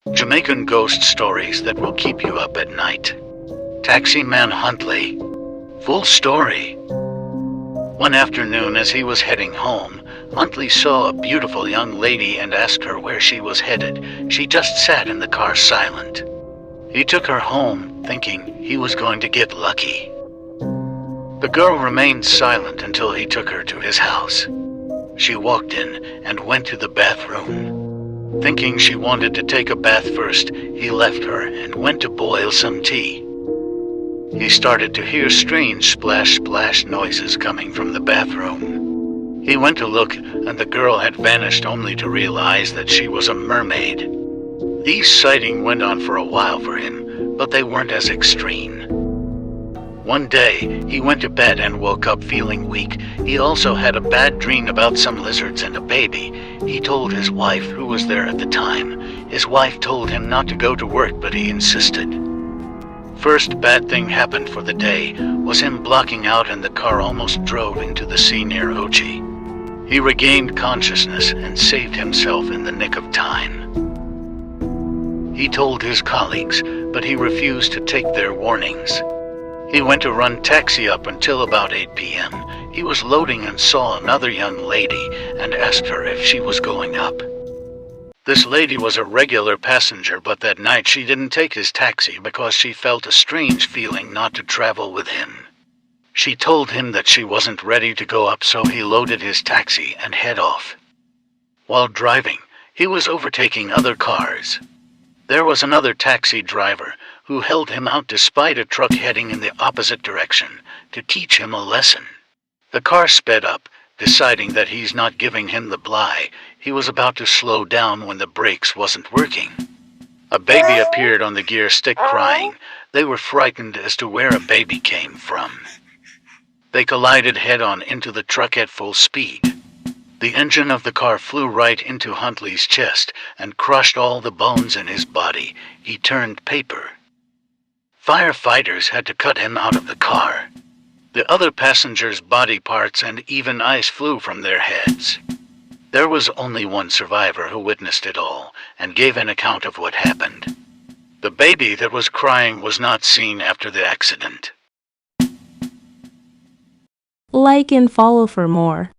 Jamaican ghost stories that will keep you up at night. Taxi Man Huntley. Full story. One afternoon as he was heading home, Huntley saw a beautiful young lady and asked her where she was headed. She just sat in the car silent. He took her home, thinking he was going to get lucky. The girl remained silent until he took her to his house. She walked in and went to the bathroom. Thinking she wanted to take a bath first, he left her and went to boil some tea. He started to hear strange splash noises coming from the bathroom. He went to look, and the girl had vanished, only to realize that she was a mermaid. These sightings went on for a while for him, but they weren't as extreme. One day, he went to bed and woke up feeling weak. He also had a bad dream about some lizards and a baby. He told his wife, who was there at the time. His wife told him not to go to work, but he insisted. First bad thing happened for the day was him blocking out, and the car almost drove into the sea near Ochi. He regained consciousness and saved himself in the nick of time. He told his colleagues, but he refused to take their warnings. He went to run taxi up until about 8 p.m. He was loading and saw another young lady and asked her if she was going up. This lady was a regular passenger, but that night she didn't take his taxi because she felt a strange feeling not to travel with him. She told him that she wasn't ready to go up, so he loaded his taxi and head off. While driving, he was overtaking other cars. There was another taxi driver who held him out despite a truck heading in the opposite direction to teach him a lesson. The car sped up, deciding that he's not giving him the bly. He was about to slow down when the brakes wasn't working. A baby appeared on the gear stick crying. They were frightened as to where a baby came from. They collided head-on into the truck at full speed. The engine of the car flew right into Huntley's chest and crushed all the bones in his body. He turned paper. Firefighters had to cut him out of the car. The other passengers' body parts and even eyes flew from their heads. There was only one survivor who witnessed it all and gave an account of what happened. The baby that was crying was not seen after the accident. Like and follow for more.